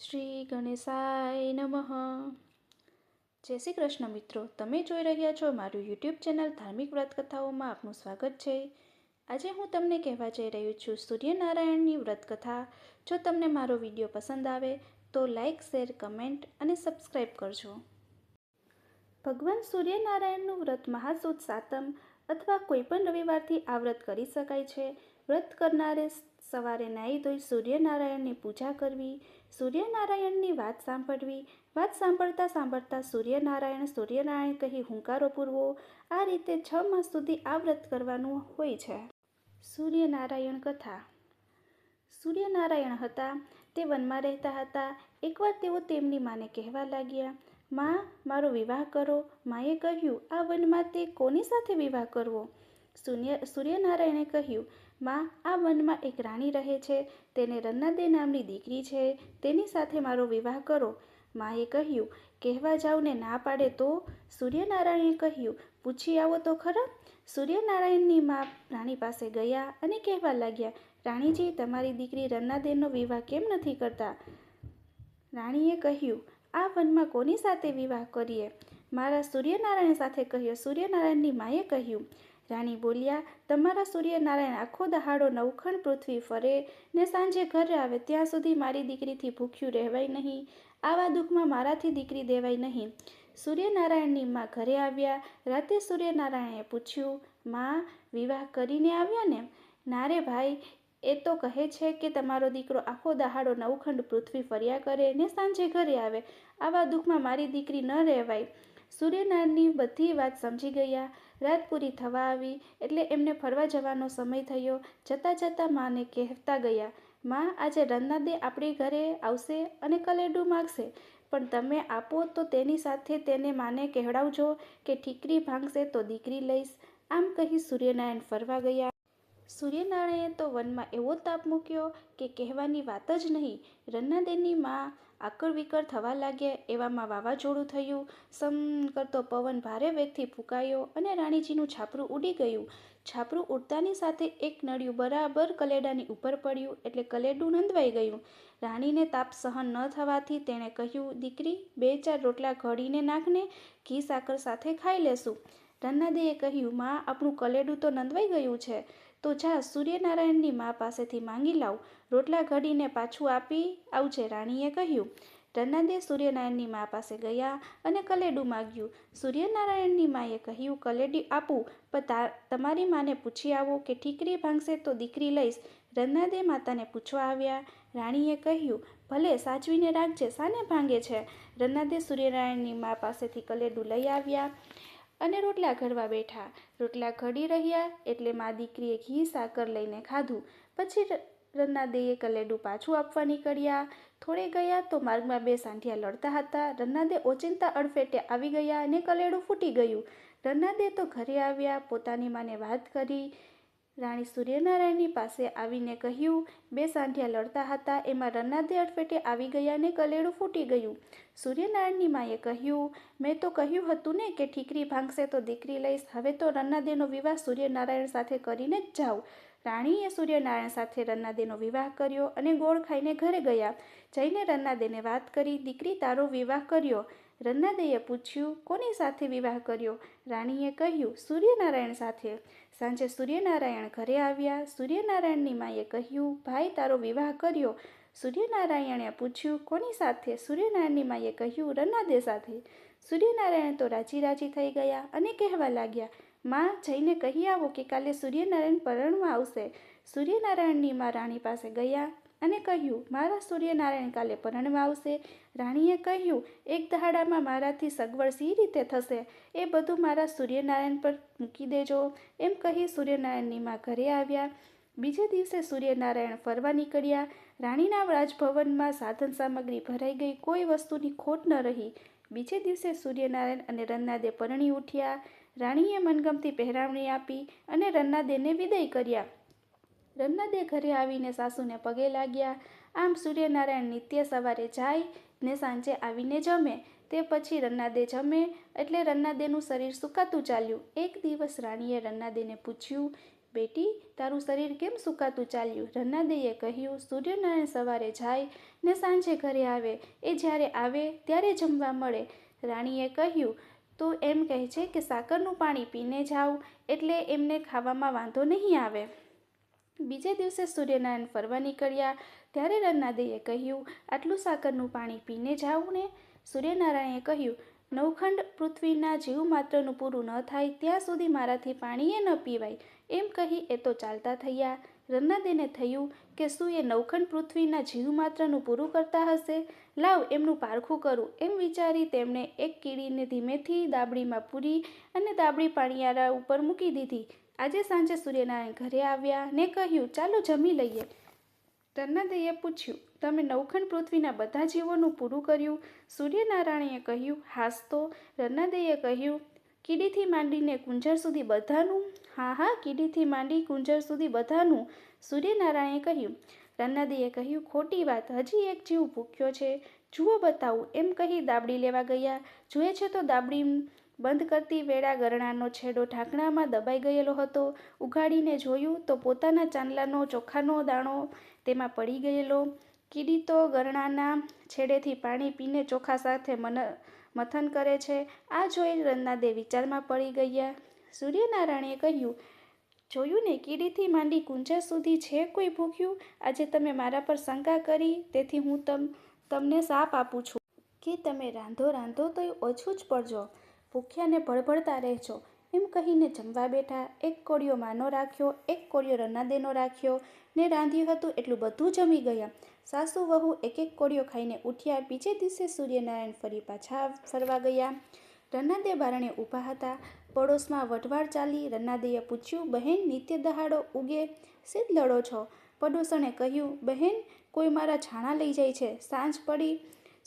શ્રી ગણેશાય નમઃ. જય શ્રી કૃષ્ણ મિત્રો, તમે જોઈ રહ્યા છો મારું યુટ્યુબ ચેનલ ધાર્મિક વ્રત કથાઓમાં આપનું સ્વાગત છે. આજે હું તમને કહેવા જઈ રહ્યું છું સૂર્યનારાયણની વ્રત કથા. જો તમને મારો વિડીયો પસંદ આવે તો લાઈક, શેર, કમેન્ટ અને સબસ્ક્રાઈબ કરજો. ભગવાન સૂર્યનારાયણનું વ્રત મહાસુદ સાતમ અથવા કોઈપણ રવિવારથી આ વ્રત કરી શકાય છે. વ્રત કરનારે સવારે નાહી ધોઈ સૂર્યનારાયણની પૂજા કરવી, સૂર્યનારાયણની વાત સાંભળવી, વાત સાંભળતા સાંભળતા સૂર્યનારાયણ કહી હુંકારો પૂરવો. આ રીતે 6 માસ સુધી આ વ્રત કરવાનું હોય છે. સૂર્યનારાયણ કથા. સૂર્યનારાયણ હતા તે વનમાં રહેતા હતા. એકવાર તેઓ તેમની માને કહેવા લાગ્યા, માં, મારો વિવાહ કરો. માએ કહ્યું, આ વનમાં તે કોની સાથે વિવાહ કરવો? સૂર્યનારાયણે કહ્યું, માં, આ વનમાં એક રાણી રહે છે. તેને રન્નાદે નામની દીકરી છે. તેની સાથે મારો વિવાહ કરો. માએ કહ્યું, કહેવા જાઉં ને ના પાડે તો? સૂર્યનારાયણે કહ્યું, પૂછી આવો તો ખરા. સૂર્યનારાયણની મા રાણી પાસે ગયા અને કહેવા લાગ્યા, રાણીજી, તમારી દીકરી રન્નાદેનો વિવાહ કેમ નથી કરતા? રાણીએ કહ્યું, આ વનમાં કોની સાથે વિવાહ કરીએ? મારા સૂર્યનારાયણ સાથે કહ્યો. સૂર્યનારાયણની માએ કહ્યું. રાણી બોલ્યા, તમારા સૂર્યનારાયણ આખો દહાડો નવખંડ પૃથ્વી ફરે ને સાંજે ઘરે આવે ત્યાં સુધી મારી દીકરીથી ભૂખ્યું રહેવાય નહીં. આવા દુઃખમાં મારાથી દીકરી દેવાય નહીં. સૂર્યનારાયણની માં ઘરે આવ્યા. રાતે સૂર્યનારાયણે પૂછ્યું, માં, વિવાહ કરીને આવ્યા ને? ના રે ભાઈ, એ તો કહે છે કે તમારો દીકરો આખો દહાડો નવખંડ પૃથ્વી ફર્યા કરે ને સાંજે ઘરે આવે. આવા દુઃખમાં મારી દીકરી ન રહેવાય. સૂર્યનારાયણની બધી વાત સમજી ગયા. રાત પૂરી થવા આવી એટલે એમને ફરવા જવાનો સમય થયો. જતાં જતાં માને કહેતા ગયા, માં, આજે રન્નાદે આપણી ઘરે આવશે અને કલેડું માગશે, પણ તમે આપો તો તેની સાથે તેને માને કહેવડાવજો કે ઠીકરી ભાંગશે તો દીકરી લઈશ. આમ કહી સૂર્યનારાયણ ફરવા ગયા. સૂર્યનારાયણે તો વનમાં એવો તાપ મૂક્યો કે કહેવાની વાત જ નહીં. રન્નાદેની માં આકળ વિકળ થવા લાગ્યા. એવામાં વાવાઝોડું થયું. સમ કરતો પવન ભારે વેગથી ફૂંકાયો અને રાણીજીનું છાપરું ઉડી ગયું. છાપરું ઉડતાની સાથે એક નળિયું બરાબર કલેડાની ઉપર પડ્યું એટલે કલેડું નંદવાઈ ગયું. રાણીને તાપ સહન ન થવાથી તેણે કહ્યું, દીકરી, 2-4 રોટલા ઘડીને નાખને, ઘી સાકર સાથે ખાઈ લેશું. રન્નાદેએ કહ્યું, માં, આપણું કલેડું તો નંદવાઈ ગયું છે. તો જા સૂર્યનારાયણની મા પાસેથી માંગી લાવ. રોટલા ઘડીને પાછું આપી આવજે. રાણીએ કહ્યું. રન્નાદે સૂર્યનારાયણની મા પાસે ગયા અને કલેડું માગ્યું. સૂર્યનારાયણની માએ કહ્યું, કલેડી આપું, પણ તમારી માને પૂછી આવો કે ઠીકરી ભાંગશે તો દીકરી લઈશ. રન્નાદે માતાને પૂછવા આવ્યા. રાણીએ કહ્યું, ભલે, સાચવીને રાખજે, શાને ભાંગે છે? રન્નાદે સૂર્યનારાયણની મા પાસેથી કલેડું લઈ આવ્યા અને રોટલા ઘડવા બેઠા. રોટલા ઘડી રહ્યા એટલે મા દીકરીએ ઘી સાકર લઈને ખાધું. પછી રન્નાદેએ કલેડું પાછું આપવા નીકળ્યા. થોડે ગયા તો માર્ગમાં 2 સાંઢિયા લડતા હતા. રન્નાદે ઓચિંતા અડફેટે આવી ગયા અને કલેડું ફૂટી ગયું. રન્નાદે તો ઘરે આવ્યા, પોતાની માને વાત કરી. રાણી સૂર્યનારાયણની પાસે આવીને કહ્યું, 2 સાંઢિયા લડતા હતા, એમાં રન્નાદે અડફેટે આવી ગયા ને કલેડું ફૂટી ગયું. સૂર્યનારાયણની માએ કહ્યું, મેં તો કહ્યું હતું ને કે ઠીકરી ભાંગશે તો દીકરી લઈશ. હવે તો રન્નાદેનો વિવાહ સૂર્યનારાયણ સાથે કરીને જ જાઉં. રાણીએ સૂર્યનારાયણ સાથે રન્નાદેનો વિવાહ કર્યો અને ગોળ ખાઈને ઘરે ગયા. જઈને રન્નાદેને વાત કરી, દીકરી, તારો વિવાહ કર્યો. રન્નાદેએ પૂછ્યું, કોની સાથે વિવાહ કર્યો? રાણીએ કહ્યું, સૂર્યનારાયણ સાથે. સાંજે સૂર્યનારાયણ ઘરે આવ્યા. સૂર્યનારાયણની માએ કહ્યું, ભાઈ, તારો વિવાહ કર્યો. સૂર્યનારાયણે પૂછ્યું, કોની સાથે? સૂર્યનારાયણની માએ કહ્યું, રન્નાદે સાથે. સૂર્યનારાયણ તો રાજી રાજી થઈ ગયા અને કહેવા લાગ્યા, માં, જઈને કહી આવો કે કાલે સૂર્યનારાયણ પરણવા આવશે. સૂર્યનારાયણની મા રાણી પાસે ગયા અને કહ્યું, મારા સૂર્યનારાયણ કાલે પરણવા આવશે. રાણીએ કહ્યું, એક દહાડામાં મારાથી સગવડ સી રીતે થશે? એ બધું મારા સૂર્યનારાયણ પર મૂકી દેજો. એમ કહી સૂર્યનારાયણની મા ઘરે આવ્યા. બીજે દિવસે સૂર્યનારાયણ ફરવા નીકળ્યા. રાણીના રાજભવનમાં સાધન સામગ્રી ભરાઈ ગઈ. કોઈ વસ્તુની ખોટ ન રહી. બીજે દિવસે સૂર્યનારાયણ અને રન્નાદે પરણી ઉઠ્યા. રાણીએ મનગમતી પહેરાવણી આપી અને રન્નાદેને વિદાય કર્યા. રન્નાદે ઘરે આવીને સાસુને પગે લાગ્યા. આમ સૂર્યનારાયણ નિત્ય સવારે જાય ને સાંજે આવીને જમે. તે પછી રન્નાદે જમે એટલે રન્નાદેનું શરીર સુકાતું ચાલ્યું. એક દિવસ રાણીએ રન્નાદેને પૂછ્યું, બેટી, તારું શરીર કેમ સુકાતું ચાલ્યું? રન્નાદેઈએ કહ્યું, સૂર્યનારાયણ સવારે જાય ને સાંજે ઘરે આવે. એ જ્યારે આવે ત્યારે જમવા મળે. રાણીએ કહ્યું, તું એમ કહે છે કે સાકરનું પાણી પીને જાઉં એટલે એમને ખાવામાં વાંધો નહીં આવે. બીજે દિવસે સૂર્યનારાયણ ફરવા નીકળ્યા ત્યારે રન્નાદેઈએ કહ્યું, આટલું સાકરનું પાણી પીને જાઉં ને? સૂર્યનારાયણે કહ્યું, નવખંડ પૃથ્વીના જીવમાત્રનું પૂરું ન થાય ત્યાં સુધી મારાથી પાણીએ ન પીવાય. એમ કહી એ તો ચાલતા થયા. રન્નાદેને થયું કે શું એ નવખંડ પૃથ્વીના જીવમાત્રનું પૂરું કરતા હશે? લાવ, એમનું પારખું કરું. એમ વિચારી તેમણે એક કીડીને ધીમેથી દાબડીમાં પૂરી અને દાબડી પાણીયારા ઉપર મૂકી દીધી. આજે સાંજે સૂર્યનારાયણ ઘરે આવ્યા ને કહ્યું, ચાલો જમી લઈએ. રન્નાદેઈએ પૂછ્યું, તમે નવખંડ પૃથ્વીના બધા જીવોનું પૂરું કર્યું? સૂર્યનારાયણે કહ્યું, હાસ તો. રન્નાદેઈએ કહ્યું, કીડીથી માંડીને કુંજર સુધી બધાનું? હા હા, કીડીથી માંડી કુંજર સુધી બધાનું. સૂર્યનારાયણે કહ્યું. રન્નાદેઈએ કહ્યું, ખોટી વાત, હજી એક જીવ ભૂખ્યો છે. જુઓ બતાવું. એમ કહી દાબડી લેવા ગયા. જુએ છે તો દાબડી બંધ કરતી વેળા ગરણાનો છેડો ઢાંકણામાં દબાઈ ગયેલો હતો. ઉઘાડીને જોયું તો પોતાના ચાંદલાનો ચોખાનો દાણો તેમાં પડી ગયેલો. કીડી તો ગરણાના છેડેથી પાણી પીને ચોખા સાથે મથન કરે છે. આ જોઈ રન્નાદે વિચારમાં પડી ગયા. સૂર્યનારાયણે કહ્યું, જોયું ને, કીડીથી માંડી કુંજર સુધી છે કોઈ ભૂખ્યું? આજે તમે મારા પર શંકા કરી, તેથી હું તમને શાપ આપું છું કે તમે રાંધો તોય ઓછું જ પડજો, ભૂખ્યાને ભળભળતા રહેજો. એમ કહીને જમવા બેઠા. એક કોળિયો માનો રાખ્યો, એક કોળિયો રન્નાદેનો રાખ્યો ને રાંધ્યું હતું એટલું બધું જમી ગયા. સાસુ વહુ એક એક કોળિયો ખાઈને ઉઠ્યા. બીજે દિવસે સૂર્યનારાયણ ફરી પાછા ફરવા ગયા. રન્નાદે બારણે ઊભા હતા. પડોશમાં વઢવાડ ચાલી. રન્નાદેએ પૂછ્યું, બહેન, નિત્ય દહાડો ઉગે શેજ લડો છો? પડોશણે કહ્યું, બહેન, કોઈ મારા છાણા લઈ જાય છે. સાંજ પડી.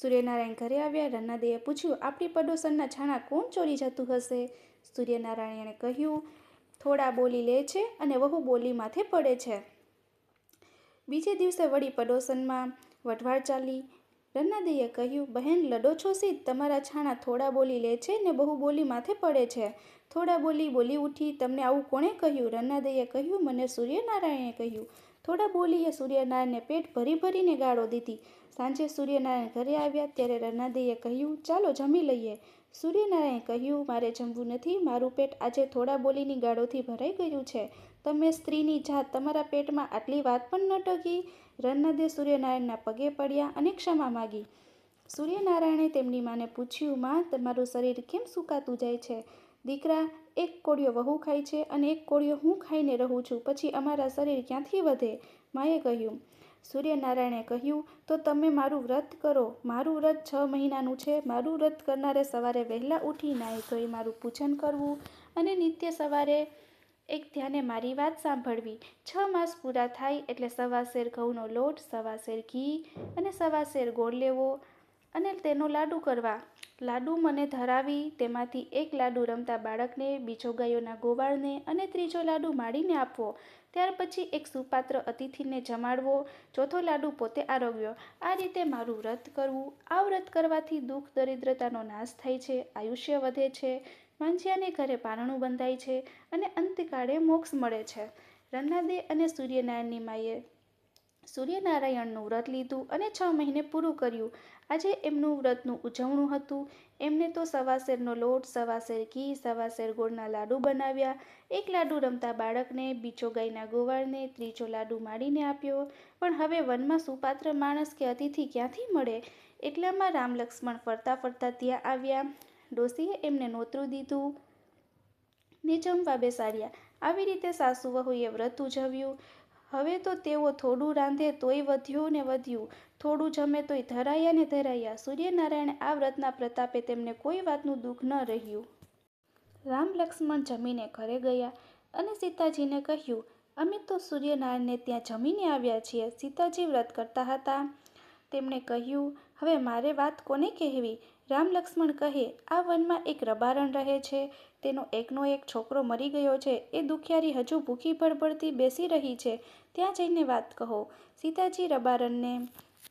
સૂર્યનારાયણ ઘરે આવ્યા. રન્નાદેએ પૂછ્યું, આપણી પડોશણના છાણા કોણ ચોરી જતું હશે? સૂર્યનારાયણે કહ્યું, થોડા બોલી લે છે અને વહુ બોલી માથે પડે છે. બીજે દિવસે વળી પડોશનમાં વઢવાડ ચાલી. રન્નાદેએ કહ્યું, બહેન, લડો છો શી? તમારા છાણા થોડા બોલી લે છે ને બહુ બોલી માથે પડે છે. થોડા બોલી ઉઠી. તમને આવું કોણે કહ્યું? રન્નાદેએ કહ્યું, મને સૂર્યનારાયણે કહ્યું. થોડા બોલીએ સૂર્યનારાયણને પેટ ભરીને ગાળો દીધી. સાંજે સૂર્યનારાયણ ઘરે આવ્યા ત્યારે રન્નાદેએ કહ્યું, ચાલો જમી લઈએ. સૂર્યનારાયણે કહ્યું, મારે જમવું નથી. મારું પેટ આજે થોડા બોલીની ગાળોથી ભરાઈ ગયું છે. તમે સ્ત્રીની જાત, તમારા પેટમાં આટલી વાત પણ ન ટકી? રન્નાદે સૂર્યનારાયણના પગે પડ્યા અને ક્ષમા માગી. સૂર્યનારાયણે તેમની માને પૂછ્યું, માં, તમારું શરીર કેમ સુકાતું જાય છે? દીકરા, એક કોળિયો વહુ ખાય છે અને એક કોળિયો હું ખાઈને રહું છું. પછી અમારા શરીર ક્યાંથી વધે? માએ કહ્યું. સૂર્યનારાયણે કહ્યું, તો તમે મારું વ્રત કરો. મારું વ્રત 6 મહિનાનું છે. મારું વ્રત કરનારે સવારે વહેલા ઉઠી નાહી ધોઈ મારું પૂજન કરવું અને નિત્ય સવારે એક ધ્યાને મારી વાત સાંભળવી. 6 માસ પૂરા થાય એટલે 1.25 સેર ઘઉંનો લોટ, 1.25 સેર ઘી અને 1.25 સેર ગોળ લેવો અને તેનો લાડુ કરવા. લાડુ મને ધરાવી તેમાંથી એક લાડુ રમતા બાળકને, બીજો ગાયોના ગોવાળને અને ત્રીજો લાડુ માડીને આપવો. ત્યાર પછી એક સુપાત્ર અતિથિને જમાડવો. ચોથો લાડુ પોતે આરોગ્યો. આ રીતે મારું વ્રત કરવું. આ વ્રત કરવાથી દુઃખ દરિદ્રતાનો નાશ થાય છે, આયુષ્ય વધે છે, માંજિયાને ઘરે પારણું બંધાય છે અને અંતકાળે મોક્ષ મળે છે. રન્નાદે અને સૂર્યનારાયણની માએ સૂર્યનારાયણનું વ્રત લીધું અને 6 મહિને પૂરું કર્યું. આજે એમનું વ્રતનું ઉજવણું હતું. એમને તો 1.25 સેરનો લોટ, 1.25 સેર ઘી, 1.25 સેર ગોળના લાડુ બનાવ્યા. એક લાડુ રમતા બાળકને, બીજો ગાયના ગોવાળને, ત્રીજો લાડુ માડીને આપ્યો. પણ હવે વનમાં સુપાત્ર માણસ કે અતિથિ ક્યાંથી મળે? એટલામાં રામ લક્ષ્મણ ફરતા ત્યાં આવ્યા. ડોશીએ એમને નોતરું દીધું ને જમવા બેસાડ્યા. આવી રીતે સાસુ વહુએ વ્રત ઉજવ્યું. હવે તો તેઓ થોડું રાંધે તોય વધ્યું ને વધ્યું, થોડું જમે તોય ધરાયા ને ધરાયા. સૂર્યનારાયણ આ વ્રતના પ્રતાપે તેમને કોઈ વાતનું દુઃખ ન રહ્યું. રામ લક્ષ્મણ જમીને ઘરે ગયા અને સીતાજીને કહ્યું, અમે તો સૂર્યનારાયણને ત્યાં જમીને આવ્યા છીએ. સીતાજી વ્રત કરતા હતા. તેમણે કહ્યું, હવે મારે વાત કોને કહેવી? રામ લક્ષ્મણ કહે, આ વનમાં એક રબારણ રહે છે. તેનો એકનો એક છોકરો મરી ગયો છે. એ દુખિયારી હજુ ભૂખી ભડભડતી બેસી રહી છે. ત્યાં જઈને વાત કહો. સીતાજી રબારણને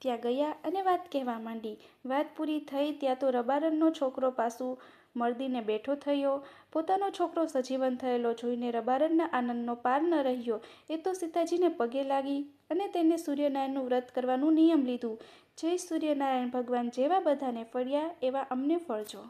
ત્યાં ગયા અને વાત કહેવા માંડી. વાત પૂરી થઈ ત્યાં તો રબારણનો છોકરો પાછું મરદીને બેઠો થયો. પોતાનો છોકરો સજીવન થયેલો જોઈને રબારણના આનંદનો પાર ન રહ્યો. એ તો સીતાજીને પગે લાગી અને તેને સૂર્યનારાયણનું વ્રત કરવાનું નિયમ લીધું. જય સૂર્યનારાયણ ભગવાન, જેવા બધાને ફળ્યા એવા અમને ફળજો.